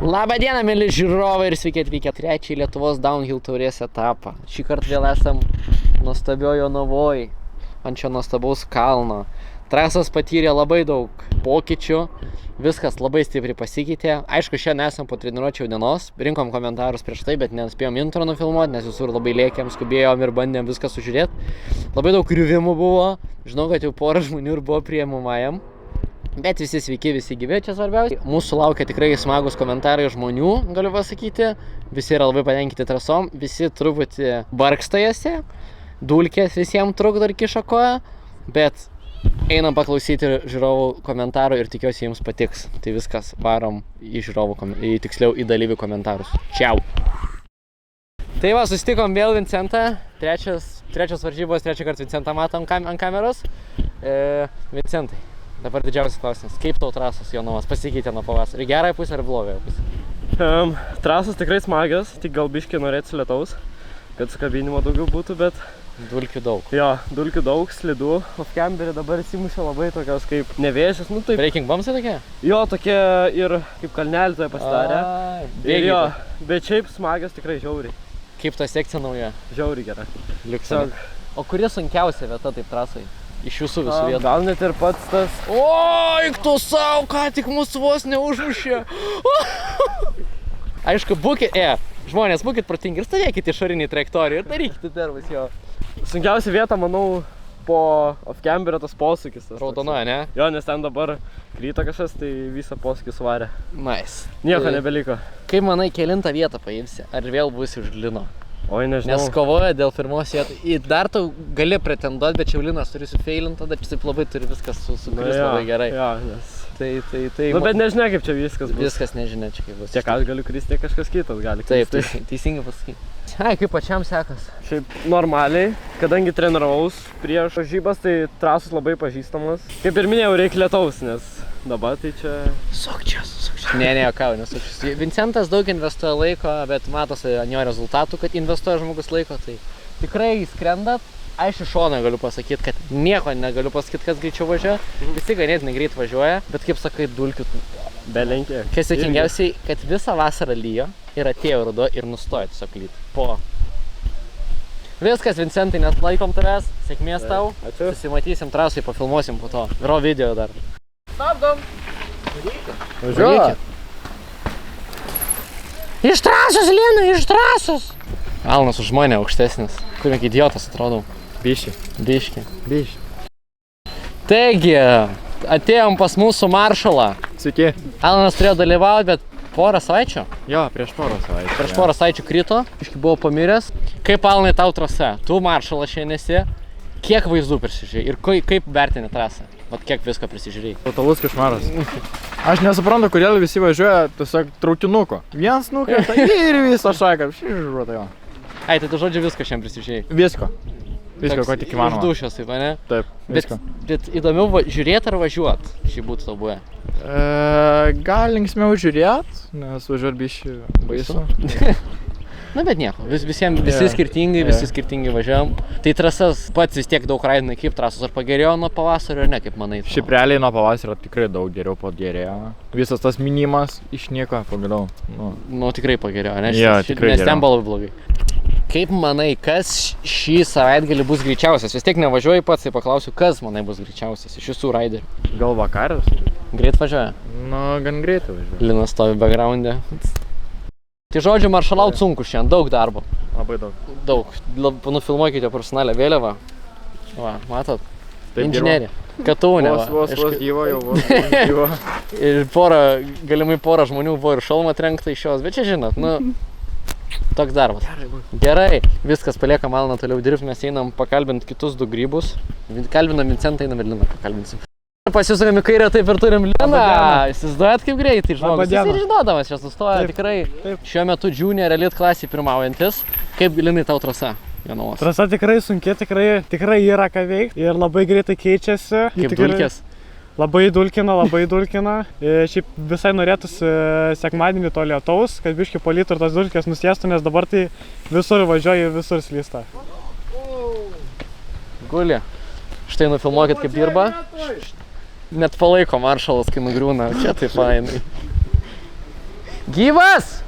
Labą dieną, mėly žiūrovai ir sveiki atvykę trečiąjį Lietuvos Downhill taurės etapą. Šį kartą vėl esam nuostabiojo Jonavoj, ant šio nuostabaus kalno. Trasos patyrė labai daug pokyčių, viskas labai stipriai pasikeitė. Aišku, šiandien esam po treniruočių dienos, rinkom komentarus prieš tai, bet nespėjom intro nufilmuoti, nes visur labai lėkėm, skubėjom ir bandėm viską sužiūrėti. Labai daug griuvimų buvo, žinau, kad jau porą žmonių ir buvo priėmumajam. Bet visi sveiki, visi gyvi, čia svarbiausia. Mūsų laukia tikrai smagus komentarai žmonių, galiu pasakyti. Visi yra labai patenkinti trasom, visi truputį barkstajasi, dulkės visiems trukdo ir kiša koją, bet einam paklausyti žiūrovų komentarų ir tikiuosi jums patiks. Tai viskas, varom į žiūrovų, tiksliau į dalyvių komentarus. Čiau! Tai va, susitikom vėl Vincentą, trečios varžybos, trečią kartą Vincentą matom ant kameros. Vincentai. Dabar didžiausias klausimas, kaip tau trasos Jonavos pasikeitė nuo pavasario? Gerąją pusę ar blogąją pusę? Trasos tikrai smagios, tik gal biškį norėtų lietaus, kad sukabinimo daugiau būtų, bet... Dulkių daug. Jo, dulkių daug, slidų. Off-camberį dabar įsimušė labai tokios kaip nevėžės, nu taip... Breaking bumpsai tokie? Jo, tokie ir kaip kalnelį toje pasidarė. Ir jo, bet šiaip smagios tikrai žiauriai. Kaip ta sekcija nauja? Žiauriai gera. Liuksė. O kuri sunkiausia vieta taip trasai? Iš jūsų visų vietų. Gal net ir pats tas... O, eik tu savo, ką tik mūsų vos neužmušė. Aišku, žmonės, būkit protingi ir stovėkit išorinį trajektoriją ir darykite darbus jo. Sunkiausia vieta, manau, po off-camberio tas posūkis. Raudonoja, ne? Jo, nes ten dabar kryto kažkas, tai visą posūkį suvarė. Nice. Nieko nebeliko. Kaip manai, kelintą vietą paimsi? Ar vėl būsi už Lino? Oi, nežinau. Nes kovoja dėl pirmos vietos. Dar tu gali pretenduoti, bet čia Linas turi sufeilinti, tada taip labai turi viskas sukris labai gerai. Jo, nes... Tai... Nu, bet nežinia, kaip čia viskas bus. Viskas nežinia, čia kaip bus. Tiek aš galiu kristi, tiek kažkas kitas gali kristi. Taip, teisingai pasakyti. Ai, kaip pačiam sekas? Šiaip normaliai, kadangi treniravaus prieš varžybas, tai trasos labai pažįstamas. Kaip ir minėjau, reikia lietaus, nes dabar tai čia... Sukčias. Ne, jokau, nesukčias. Vincentas daug investuoja laiko, bet matosi ant jo rezultatų, kad investuoja žmogus laiko, tai tikrai skrendat. Aš iš šono galiu pasakyti, kad nieko negaliu pasakyti, kas greičiau važiuoja. Visi ganėtinai greit važiuoja, bet kaip sakai, dulkių... Belenkė. Kas juokingiausiai, kad visą vasarą lyjo ir atėjo ruduo ir nustojo tiesiog lyti. Viskas, Vincentai, net laikom tavęs. Sėkmės tau. Ačiū. Susimatysim trasai, pafilmuosim po to. Raw video dar. Stabdom. Važiuoja. Iš trasos, Lina, iš trasos. Alnas už mane aukštesnis. Kur kiek idiotas atrodau. Biški. Taigi, atėjom pas mūsų maršalą. Sveiki. Alanas turėjo dalyvauti, bet porą savaičių? Jo, prieš porą savaičių. Prieš porą savaičių krito, iškai buvo pamiręs. Kaip Alanai tau trasa? Tu maršalas šiandien esi. Kiek vaizdų prisižiūrėjai ir kaip vertini trasą? Vat kiek visko prisižiūrėjai? Totalus košmaras. Aš nesuprantu, kodėl visi važiuoja tiesiog traukinuko. Vienas nukrenta ir visą šaką. Šižuota jo. Ai, tai tu žodžiu visko šiandien prisižiūrėjai? Visko, ko tik įmanoma. Išdušęs taip, ne? Taip, visko. Bet įdomiau žiūrėti ar važiuot? Šį būtų tau buvę. Gal linksmiau žiūrėt, nes važiuot bišį baisu. Na bet nieko, visi skirtingai važiavam. Tai trasas pats vis tiek daug raidinai, kaip trasos, ar pagerėjo nuo pavasario ar ne, kaip manai? Šiaip realiai nuo pavasario tikrai daug geriau pagerėjo. Visas tas minimas išnyko pagaliau. Nu tikrai pagerėjo, ne? Jo, tikrai nes ten buvo labai blogai. Kaip manai, kas šį savaitgalį bus greičiausias? Vis tiek nevažiuoji pats, tai paklausiu, kas manai bus greičiausias iš visų raiderių? Gal vakaras? Greit važiuoja? Nu, gan greitai važiuoja. Linas stovi background'e. Tai žodžiu, maršalaut sunku šiandien, daug darbo. Labai daug. Daug. Nufilmuokite profesionalią vėliavą. Va, matot? Inžinierė. Katūnė, va. Vos gyvo jau, vos gyvo. Ir galimai porą žmonių buvo ir šalmą trenkta iš jos, bet čia žinot, nu... Toks darbas. Gerai, viskas, paliekam Alaną toliau dirbti, mes einam pakalbinti kitus du grybus. Kalbinam Vincentą, einam ir Liną pakalbinsim. Pasisukam į kairę, taip ir turim Liną. Įsivaizduojat kaip greitai žmogus. Jis ir žinodamas čia sustoja tikrai. Šiuo metu Junior Elite klasėje pirmaujantis. Kaip Linai tau trasa Jonavos? Trasa tikrai sunki, tikrai yra ką veikti ir labai greitai keičiasi. Kaip dulkės? Labai dulkina. Šiaip visai norėtųsi sekmadienį to lietaus, kad biškį palytų ir tas dulkės nusėstų, nes dabar tai visur važiuoja ir visur slysta. Guli. Štai nufilmuokit kaip dirba. Net palaiko maršalas, kai nugriūna. Čia taip fainai. Gyvas?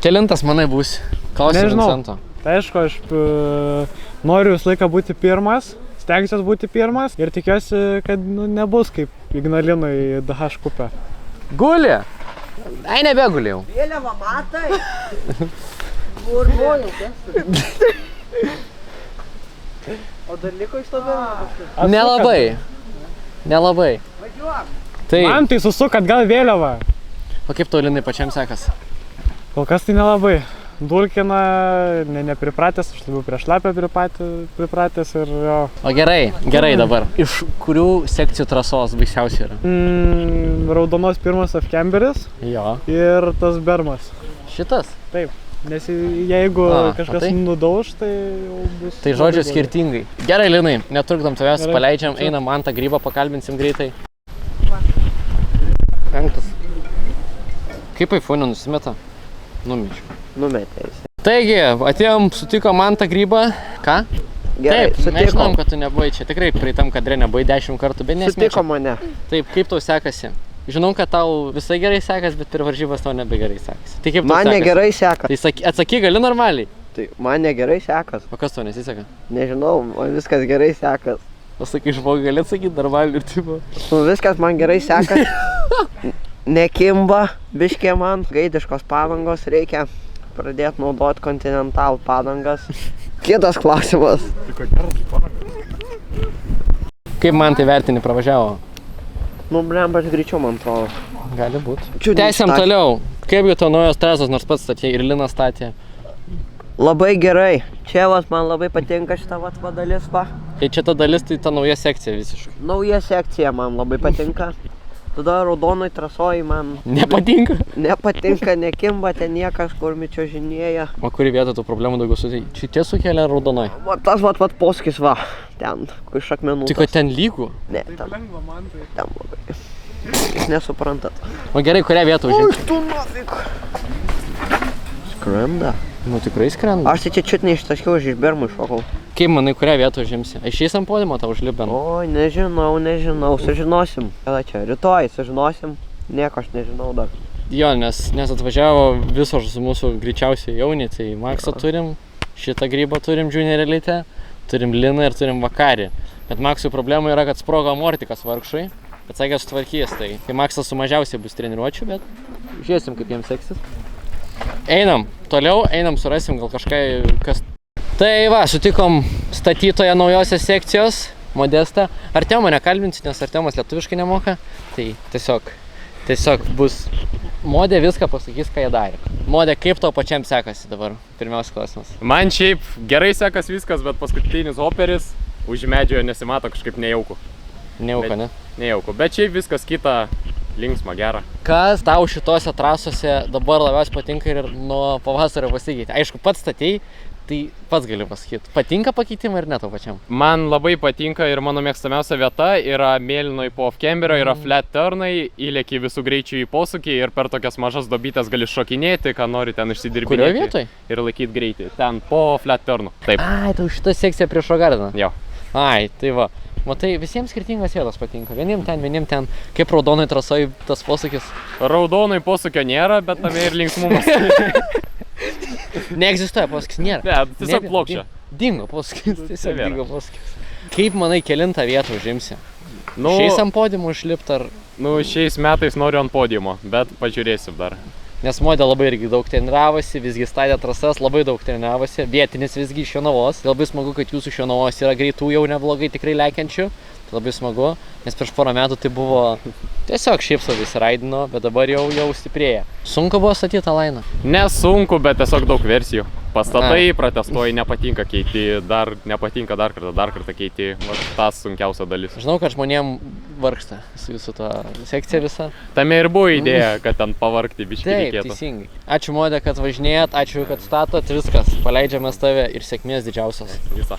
Kelintas manai būsi? Klausiu Nežinau. Vincento. Tai aišku, aš noriu visą laiką būti pirmas, stengsiuosi būti pirmas ir tikiuosi, kad nebus kaip Ignalinoj DH kupė. Guli? Ai, nebegulėjau. Vėliava matai? Burbuoju, O dar liko iš to vėliavą? Nelabai. Važiuok! Tai, Man tai susuk atgal vėliavą. o kaip tau Linai pačiam sekas? Kol kas tai nelabai. Dulkina, nepripratęs, aš labiau prie šlapę pripratęs ir jo. O gerai dabar. Iš kurių sekcijų trasos baisiausiai yra? Raudonos pirmas Afkemberis Jo. ir tas Bermas. Šitas? Taip, nes jeigu kažkas matai? nudauž, tai jau bus... Tai žodžiu skirtingai. Gerai, Linai, netrukdom tavęs, Gerai. paleidžiam, einam Mantą Grybą, pakalbinsim greitai. Penktas. Kaip iPhone nusimeta? Numečiau. Numetė jis. Taigi, atėjom, sutikom Mantą Grybą. Ką? Gerai, Taip, mes žinom, sutikom. kad tu nebuvai čia. Tikrai praeitam kadre nebuvai 10 kartų, bet nesmėčiau. Sutiko mane. Taip, kaip tau sekasi? Žinau, kad tau visai gerai sekas, bet per varžybas tau nebegerai sekasi. Tai kaip tau Man sekasi? negerai seka. Tai atsaky gali normaliai. Tai man negerai sekas. O kas tau nesiseka? Nežinau, man viskas gerai sekas. Pasakai, žmogui gali atsakyti normaliai ir tipo. Nu viskas man gerai sekas. Nekimba, biškė man. Gaidiškos padangos reikia pradėti naudoti Continental padangas. Kitas klausimas. Kaip man tai vertini pravažiavo? Nu, blemba, aš greičiau, man atrodo. Gali būt. Čiut Tęsiam nestatė. toliau. Kaipgi to naujos trasas, nors pats statė ir Linas statė. Labai gerai. Čia vas man labai patinka šita vat dalis, va. Tai čia ta dalis, tai ta nauja sekcija visiškai. Nauja sekcija man labai patinka. Tada raudonoj trasoj man Nepatinka? nepatinka, nekimba ten niekas, kur mi čiuožinėja. O kuri vieta tų problemų daugiau sutai? Čia sukelia raudonoj. Va tas vat poskis va. Ten, kur iš akmenų. Tik kad ten lygų. Ne, ten, Lengva man tai. ten labai. Jūs nesuprantat. O gerai, kurią vietą užimti? Tu nafik. Skrenda. Nu tikrai skrenda. Aš tai čia čiut neištaškiau, aš iš Bermų iššokau. Kaip manai, kurią vietą užimsi? Išeis ant podimo tau užlipę? Oi, nežinau, sužinosim. Kada čia, rytoj sužinosim. Nieko aš nežinau dar. Jo, nes atvažiavo visos mūsų greičiausiai jauni, tai Maksą turim, šitą Grybą turim Junior Elite, turim Liną ir turim Vakarį. Bet Maksui problema yra, kad sprogo amortikas vargšui, bet sakė sutvarkys, tai Maksas su mažiausiai bus treniruočių, bet žiūrėsim, kaip jiems seksis. Einam, toliau, surasim gal kažką, kas... Tai va, sutikom statytoją naujosios sekcijos, Modestą. Artiomo nekalbinsiu, nes Artiomas lietuviškai nemoka, tai tiesiog bus... Modė viską pasakys, ką jie darė. Modė, kaip tau pačiam sekasi dabar? Pirmiausia klausimas. Man šiaip gerai sekas viskas, bet paskutinis hoperis už medžio nesimato kažkaip nejauku. Nejauko, ne? Nejauku, bet šiaip viskas kita linksma, gera. Kas tau šitose trasose dabar labiausiai patinka ir nuo pavasario pasikeitė? Aišku, pats statei, tai pats galiu pasakyti. Patinka pakeitimai ir ne tau pačiam? Man labai patinka ir mano mėgstamiausia vieta yra mėlynoj po Afkemberio, yra flat turnai, įlėki visų greičių į posūkį ir per tokias mažas dobytes gali šokinėti, ką nori ten išsidirbinėti. Kurioje vietoje? Ir laikyti greitį. Ten po flat turnų. Taip. Ai, tau šita sekcija prieš Rogardiną. Jo. Ai, tai va. Matai, visiems skirtingas vietos patinka. Vieniem ten. Kaip raudonai trasoj tas posūkis. Raudonoj posūkio nėra, bet tame ir linksmumas. Neegzistuoja posūkis, nėra. Ne, tiesiog plokščia. Dingo posūkis, tiesiog Nebėra. dingo posūkis. Kaip manai, kelintą vietą užimsi? Nu, Šiais ant podimų užlipt ar... nu, šiais metais noriu ant podiumo, bet pažiūrėsim dar. Nes Modė labai irgi daug treniravosi, visgi statė trasas, labai daug treniravosi. Vietinis visgi iš Jonavos. Labai smagu, kad jūsų iš Jonavos yra greitų jau neblogai tikrai lekiančių. Tai labai smagu, nes prieš porą metų tai buvo tiesiog šiaip sau įsiraidino, bet dabar jau stiprėja. Sunku buvo statyti tą lainą? Nesunku, bet tiesiog daug versijų. Pastatai, protestuoji, nepatinka keiti, dar nepatinka dar kartą keiti. Va, tas sunkiausia dalis. Žinau, kad žmonėm vargsta su visų to sekcija visa. Tame ir buvo idėja, kad ten pavargti biškį Taip, reikėtų. teisingai. Ačiū Modė, kad važinėjat, ačiū, kad statot, viskas. Paleidžiame tave ir sėkmės didžiausios. Visa.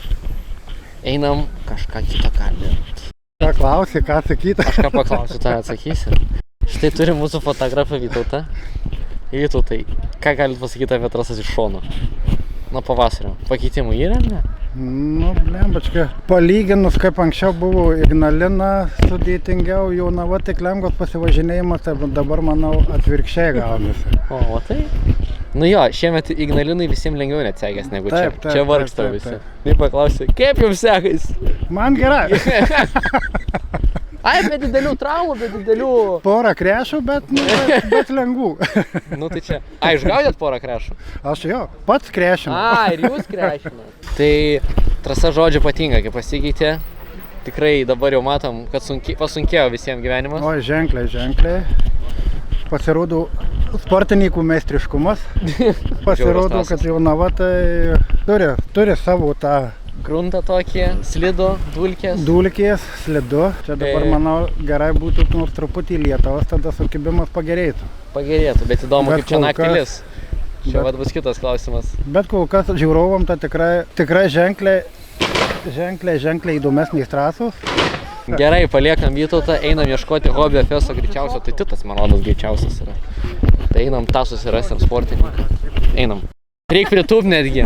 Einam kažką kitą kalbėti. Ką klausi, ką sakyti? Aš ką paklausiu, tai atsakysi. Štai turim mūsų fotografą Vytautą. Vytautai, ką galit pasakyti apie trasas iš šono? Nuo pavasario. Pakeitimų yra, ar ne? Nu, blembačka. Palyginus, kaip anksčiau buvo Ignalina sudėtingiau, Jonava tik lengvas pasivažinėjimas, tai dabar, manau, atvirkščiai gaunasi. O tai? Nu jo, šiemet Ignalinai visiems lengviau net sekės negu čia. Taip, taip, Čia taip, vargsta taip, visi. taip. Tai paklausė, kaip jums sekasi? Man gerai. Ai, be didelių traumų, be didelių... Porą krešų, bet, nu, bet lengvų. Nu tai čia... Ai, išgaudėt porą krešų? Aš jo, pats krešinu. A, ir jūs krešinat. Tai trasa žodžiu patinka, kaip pasikeitė. Tikrai dabar jau matom, kad pasunkėjo visiems gyvenimas. O, ženkliai. Pasirodo sportininkų meistriškumas. Pasirodo, kad Jonava tai turi savo tą Gruntą tokį, slidų, dulkės. dulkės, slidu. Čia dabar, manau, gerai būtų nors truputį lietaus, tada sukibimas pagerėtų. Pagerėtų, bet įdomu, Bet kaip čia kol naktį kas- lis. Čia vat bus kitas klausimas. Bet kol kas žiūrovam tai tikrai ženkliai įdomesnės trasos. Gerai, paliekam Vytautą, einam ieškoti hobio festo greičiausio, tai Titas, man rodos, greičiausias yra. Tai einam tą susirasim sportininką. Einam. Reik pritūp netgi.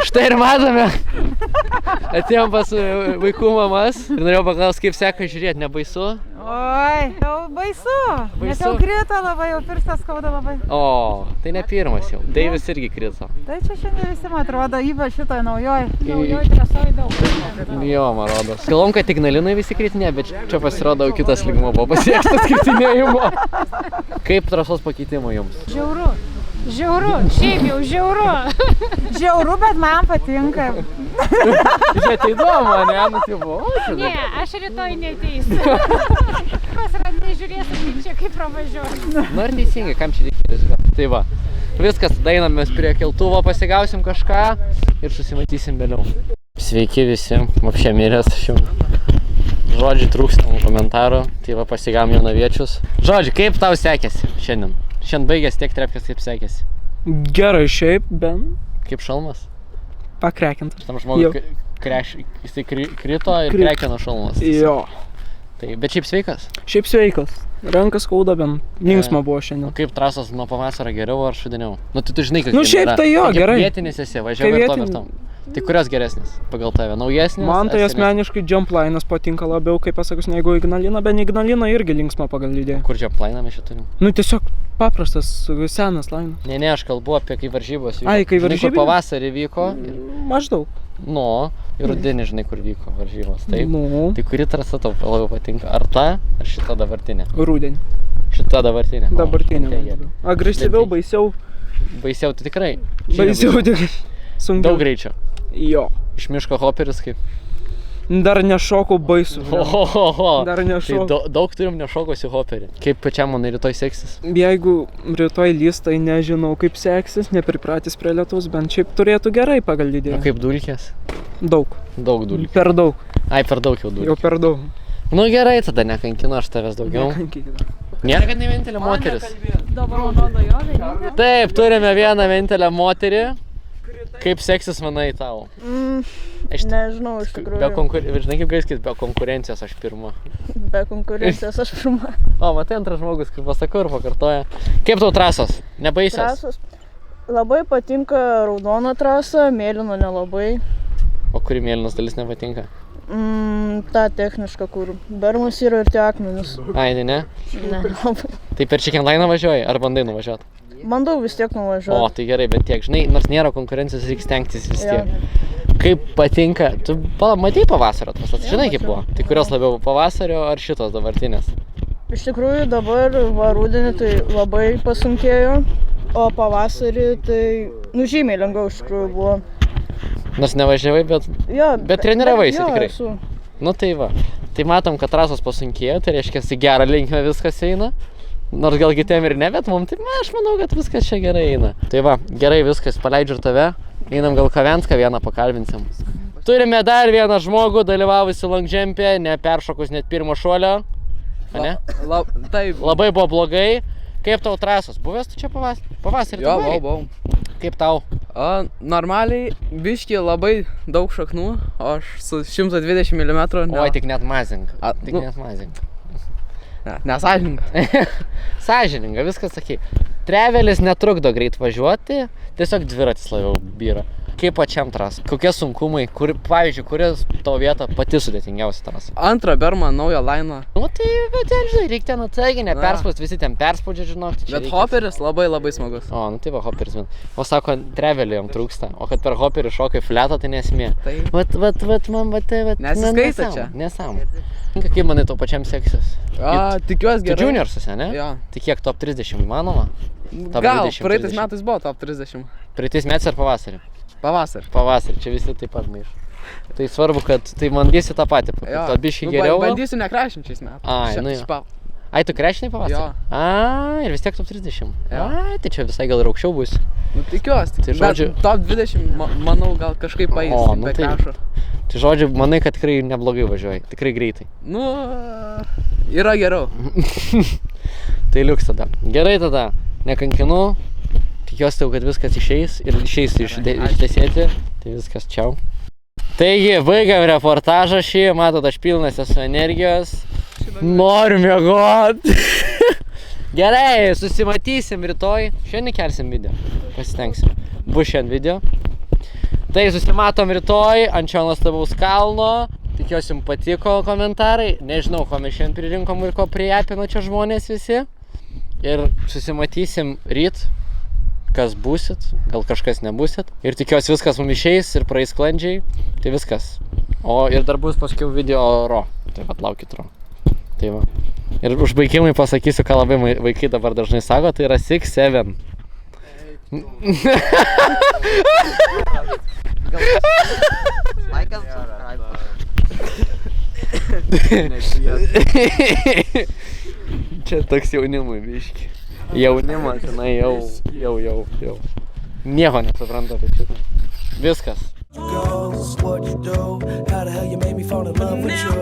Štai ir matome. Atėjom pas vaikų mamas ir norėjau paklausti, kaip seka žiūrėti, nebaisu? Oi, jau baisu. Nes jau krito labai, jau pirštas skauda labai. O, tai ne pirmas jau. Deivis irgi krito. Tai čia šiandien visi, man atrodo, ypač šitoj naujoj trasoj daug. Jo, man rodos. Galvom, kad Ignalinai visi kritinė, bet čia pasirodo jau kitas lygmuo buvo pasiektas kritinėjimo. Kaip trasos pakeitimo jums? Žiauru. Žiauru, šiaip jau žiauru. Žiauru, bet man patinka. Žiūrėti įdomu, ne? Nu, tipo, Ne, aš rytoj neteisiu. Kas yra, nežiūrėsiu, kaip čia kaip pravažiuoju. Nu ir teisingai, kam čia reikia rizikuoti. Tai va, viskas, tada einam mes prie keltuvo, pasigausim kažką ir susimatysim vėliau. Sveiki visi, apšė miręs aš jau. Žodžiai trūksta komentarų, tai va pasigavom jonaviečius. Žodžiai, kaip tau sekėsi šiandien? Šiandien baigęs tiek trepkės, kaip sekėsi. Gerai šiaip, ben Kaip šalmas? pakrekintas. Tam žmogui jisai krito ir krekino šalmas. Jo. Tai, bet šiaip sveikas. Šiaip sveikas. Rankas skauda, ben linksma buvo O šiandien. kaip trasos nuo pavasario geriau ar šudiniau? Nu tai tu žinai, kad Nu, šiaip tai jo, gerai. Vietinis esi, važiavai ir tom ir tom. Tai kurios geresnis pagal tave? Naujesnis? Man tai ar senesnis? asmeniškai Jumpline'as patinka labiau, kaip pasakus, negu Ignalina, bet Ignalina irgi linksma pagal idėją. Kur Jumpline'ą mes čia turim? Nu tiesiog paprastas, senas lainas. Ne, aš kalbu apie kai varžybos vyko. Ai, kai Žinai, varžybinės? kur pavasarį vyko, Maždaug. nu, ir rudenį žinai, kur vyko varžybos. Taip. Nu, Tai kuri trasa tau labiau patinka? Ar ta, ar šita dabartinė? rudenį. Šita dabartinė. O, Dabartinė. tai man gerai. labiau. Agresyviau, baisiau. Baisiau, tai tikrai. Baisiau tik. Sunkiau. Daug greičio. Jo. Iš miško hoperis kaip. Dar nešokau baisu. Ohoho. Dar Tai nešokau. daug turim nešokusi hoperį. Kaip pačiam manai rytoj seksis? Jeigu rytoj lys, tai nežinau kaip seksis, nepripratęs prie lietaus, bent šiaip turėtų gerai pagal O idėją. kaip dulkės? Daug. Daug dulkių. Per daug. Ai, per daug jau Jau dulkių. per daug. Nu gerai, tada nekankinu aš tavęs daugiau. Nėra, kad ne vienintelė moteris. Dabar man rodo jo, vienintelė. Taip, turime vieną vienintelę moterį. Kaip seksis manai tau? Nežinau, iš tikrųjų. Žinai kaip gali sakyti, be konkurencijos aš pirma. Be konkurencijos aš pirma. O, matai antras žmogus, kaip pasakau ir pakartoja. Kaip tau trasos? Nebaisios? Trasos. Labai patinka raudona trasa, mėlyno nelabai. O kuri mėlynos dalis nepatinka? Ta techniška, kur bermas yra ir tie akmenys. Ai, tai ne? Ne, labai. Tai per Chicken Line važiuoji ar bandai nuvažiuoti? Bandau vis tiek O, nuvažiuoti. tai gerai, bet tiek, žinai, nors nėra konkurencijos, reikia stengtis vis Jo. tiek. Kaip patinka, tu matei pavasario trasas, žinai kaip buvo? Tai kurios labiau pavasario ar šitos dabartinės? Iš tikrųjų dabar va rudenį tai labai pasunkėjo, o pavasarį tai žymiai lengviau iš tikrųjų buvo. Nors nevažiavai, bet... Jo, Bet treniravaisi jo, tikrai. esu. Nu tai va. Tai matom, kad trasos pasunkėjo, tai reiškia, į gerą linkmę viskas eina. Nors gal kitiem ir ne, bet mums taip, aš manau, kad viskas čia gerai eina. Tai va, gerai viskas, paleidžiu ir tave. Einam gal Kavenską vieną pakalbinsim. Turime dar vieną žmogų, dalyvavusi longjump'e, neperšokus net pirmo šuolio. Ane? Taip. Labai buvo blogai. Kaip tau trasos? Buvęs tu čia pavasarį? Jo, tu buvai? buvau. Kaip tau? Normaliai, biški labai daug šaknų, o aš su 120 mm. Oi, tik net mazing. Tik nu. net mazing. Nesąžininga. Sąžininga, viskas sakai. Trevelis netrukdo greit važiuoti, tiesiog dviratis labiau byra. kaip pačiam trasą? Kokie sunkumai? Pavyzdžiui, kuris tavo vieta pati sudėtingiausia trasa? Antrą Bermą, naują lainą. Nu tai, bet ten, žinai, reikia ten atsargiai, neperspaust, visi ten perspaudžia, žinok. Bet hoperis labai labai smagus. O, nu tai va, hoperis. O sako, trevelį jam trūksta. O kad per hoperį šokai fletą, tai nesmė. Tai. Vat, man, Nesiskaita čia. Nesam. Kaip manai, tau pačiam seksis? Tikiuosi gerai. Tu juniorsuose, ne? Jo. Tai kiek top 30 įmanoma? Top Gal, 20, praeitais 30. metais buvo top 30. Praeitais metais ar pavasarį? Pavasarį. Pavasarį, čia visi taip pat maiš. Tai svarbu, kad tai bandysi tą patį, to biškį geriau. Bandysiu nekrešinti šiais metais. Ai, nu jo. Ai, tu krešinai pavasarį? Jo. Ai, ir vis tiek top 30. Jo. Ai, tai čia visai gal ir aukščiau bus. Nu tikiuosi. Tai žodžiu- Bet top 20, manau, gal kažkaip paeis. O, nu be tai- krešo. Tai žodžiu, manai, kad tikrai neblogai važiuoji, tikrai greitai. Nu, yra geriau. Tai liuks tada. Gerai tada, nekankinu. Tikiuosi, kad viskas išeis ir išeis ištesėti. Tai viskas, čiau. Taigi, baigiam reportažą šį, matot, aš pilnas esu energijos. Noriu miegot. Gerai, susimatysim rytoj. Šiandien kelsim video, pasitengsim. Bus šiandien video. Tai susimatom rytoj ant šio nuostabaus kalno. Tikiuosi, jums patiko komentarai. Nežinau, ko mes šiandien pririnkom ir ko priapino čia žmonės visi. Ir susimatysim ryt. Kas būsit, gal kažkas nebūsit. Ir tikiuosi viskas mums išeis ir praeis sklandžiai. Tai viskas. O ir dar bus paskiau video ro. Tai vat laukit ro. Tai va. Ir užbaigimai pasakysiu, ką labai vaikai dabar dažnai sako, tai yra 6-7. Like and subscribe. Čia toks jaunimui biški. Jaunimas, žinai, jau. Nieko nesupranta apie šitą. Viskas. What you do, how the hell you made me fall in love with you.